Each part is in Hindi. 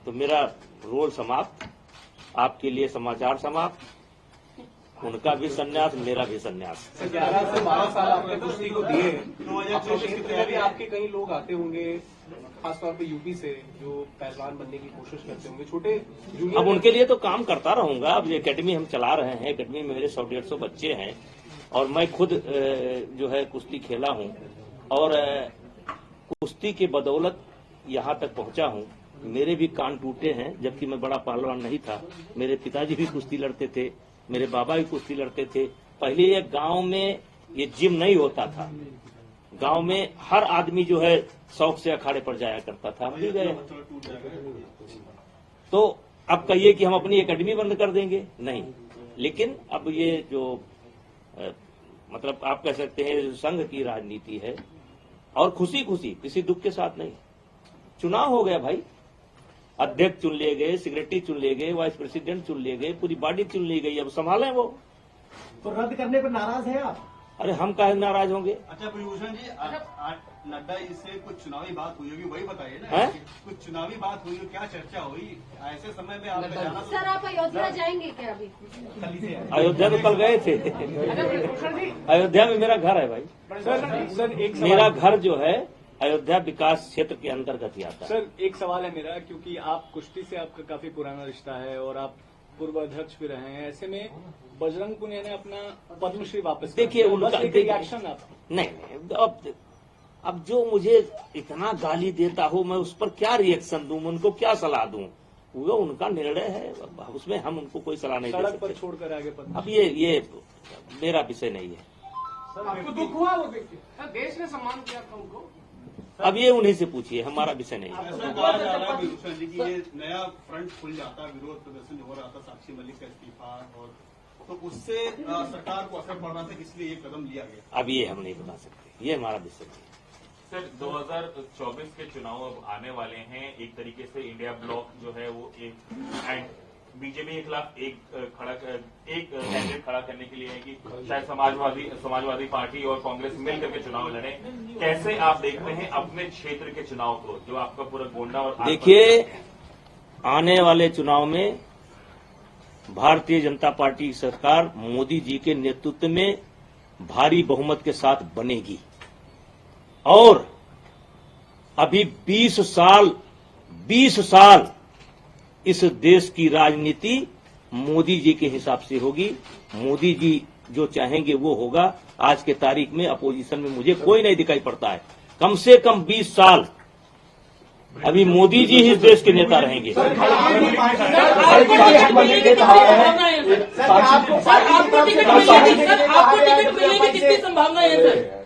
तो मेरा रोल समाप्त, आपके लिए समाचार समाप्त, उनका भी संन्यास, मेरा भी संन्यास। 11 से 12 साल आपने कुश्ती को दिए, तो क्षेत्र में भी आपके कई लोग आते होंगे, खासतौर पे यूपी से, जो पहलवान बनने की कोशिश करते होंगे, छोटे जूनियर। अब उनके लिए तो काम करता रहूंगा। अब ये एकेडमी हम चला रहे हैं, एकेडमी में मेरे 100-150 बच्चे हैं और मैं खुद जो है कुश्ती खेला हूं और कुश्ती के बदौलत यहां तक पहुंचा हूं। मेरे भी कान टूटे हैं, जबकि मैं बड़ा पहलवान नहीं था। मेरे पिताजी भी कुश्ती लड़ते थे, मेरे बाबा भी कुश्ती लड़ते थे। पहले ये गांव में ये जिम नहीं होता था, गांव में हर आदमी जो है शौक से अखाड़े पर जाया करता था। हम भी गए। तो अब कहिए कि हम अपनी एकेडमी बंद कर देंगे, नहीं। लेकिन अब ये जो मतलब आप कह सकते हैं संघ की राजनीति है, और खुशी खुशी, किसी दुख के साथ नहीं। चुनाव हो गया भाई, अध्यक्ष चुन लिए गए, सेक्रेटरी चुन लिए गए, वाइस प्रेसिडेंट चुन लिए गए, पूरी बॉडी चुन ली गई, अब संभालें वो। तो रद्द करने पर नाराज हैं आप? अरे हम काहे नाराज होंगे? अच्छा ब्रिजभूषण जी, नड्डा जी से कुछ चुनावी बात हुई होगी, वही बताइए ना। है? कुछ चुनावी बात हुई हो, क्या चर्चा हुई ऐसे समय में आपका जाना? सर आप अयोध्या जाएंगे क्या अभी? अयोध्या में कल गए थे। अयोध्या में मेरा घर है भाई। मेरा घर जो है अयोध्या विकास क्षेत्र के अंतर्गत ही आता है। सर एक सवाल है मेरा, क्योंकि आप कुश्ती से आपका काफी पुराना रिश्ता है और आप पूर्व अध्यक्ष भी रहे हैं, ऐसे में बजरंग पुनिया ने अपना पद्मश्री वापस, देखिए उनका रिएक्शन आप नहीं। अब जो मुझे इतना गाली देता हो, मैं उस पर क्या रिएक्शन दूं, उनको क्या सलाह दूं? वो उनका निर्णय है, उसमें हम उनको कोई सलाह नहीं दे सड़क सकते। पर छोड़कर आगे पद्मश्री। अब ये मेरा विषय नहीं है। आपको दुख हुआ वो देख के? देश ने सम्मान किया था उनको। अब ये उन्हीं से पूछिए, हमारा विषय नहीं है। ऐसा कहा जा रहा है ब्रिजभूषण जी कि ये नया फ्रंट खुल जाता, विरोध प्रदर्शन हो रहा था, साक्षी मलिक का इस्तीफा, और तो उससे सरकार को असर पड़ रहा था, इसलिए ये कदम लिया गया। अब ये हम नहीं बता सकते, ये हमारा विषय नहीं है। सर 2024 के चुनाव अब आने वाले हैं। एक तरीके से इंडिया ब्लॉक जो है वो एक एंड बीजेपी के खिलाफ एक कैंडिडेट खड़ा करने के लिए है कि शायद समाजवादी पार्टी और कांग्रेस मिलकर के चुनाव लड़े। कैसे आप देखते हैं अपने क्षेत्र के चुनाव को, जो आपका पूरा गोंडा और देखिए, आने वाले चुनाव में भारतीय जनता पार्टी की सरकार मोदी जी के नेतृत्व में भारी बहुमत के साथ बनेगी, और अभी 20 साल इस देश की राजनीति मोदी जी के हिसाब से होगी। मोदी जी जो चाहेंगे वो होगा। आज के तारीख में अपोजिशन में मुझे कोई नहीं दिखाई पड़ता है। कम से कम 20 साल अभी मोदी जी ही इस देश के नेता रहेंगे। संभावना है सर?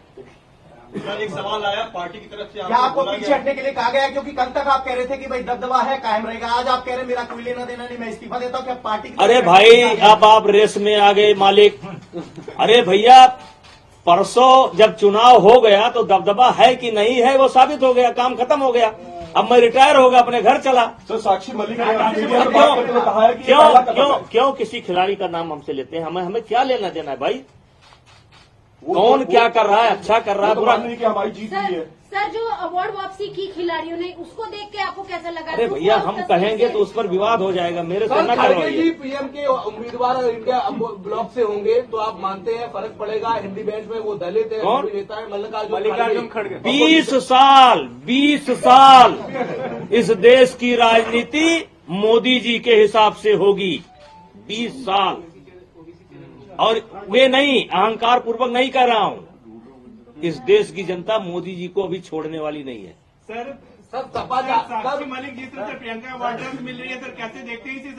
सर एक सवाल आया पार्टी की तरफ से, क्या आपको पीछे हटने के लिए कहा गया है? क्योंकि कल तक आप कह रहे थे कि भाई दबदबा है, कायम रहेगा। आज आप कह रहे हैं मेरा कोई लेना देना नहीं, मैं इस्तीफा देता हूँ। क्या पार्टी? अरे भाई, अब आप रेस में आ गए मालिक। अरे भैया, परसों जब चुनाव हो गया तो दबदबा है कि नहीं है वो साबित हो गया, काम खत्म हो गया। अब मैं रिटायर होगा, अपने घर चला। सर साक्षी मलिक ने क्यों किसी खिलाड़ी का नाम हमसे लेते हैं? हमें क्या लेना देना है भाई? कौन क्या कर रहा है, अच्छा कर रहा है, बुरा? नहीं कि हमारी जीत हुई है। सर जो अवार्ड वापसी की खिलाड़ियों ने, उसको देख के आपको कैसा लगा? अरे भैया, हम कहेंगे तो उस पर विवाद हो जाएगा, मेरे से न करवाइए। पीएम के उम्मीदवार इंडिया ब्लॉक से होंगे, तो आप मानते हैं फर्क पड़ेगा? हिंदी बेंच में वो दलित है, कौन? नेता है मल्लिकार्जुन खड़गे। 20 साल इस देश की राजनीति मोदी जी के हिसाब से होगी। 20 साल। और वे नहीं, अहंकार पूर्वक नहीं कह रहा हूं। इस देश की जनता मोदी जी को अभी छोड़ने वाली नहीं है। सर सपा साक्षी मलिक जिस तरह से प्रियंका वाड्रा से मिल रही है, सर कैसे देखते हैं इसे?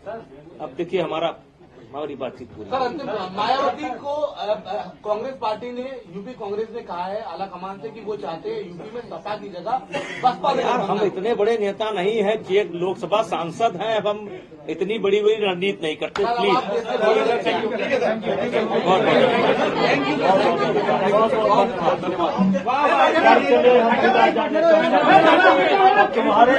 सर अब देखिए, हमारी बातचीत पूरी। सर अंतिम, मायावती को कांग्रेस पार्टी ने, यूपी कांग्रेस ने कहा है आला कमान से कि वो चाहते हैं यूपी में सपा की जगह बसपा। यार, हम इतने बड़े नेता नहीं है कि एक लोकसभा सांसद हैं, अब हम इतनी बड़ी रणनीति नहीं करते। प्लीज, तुम्हारे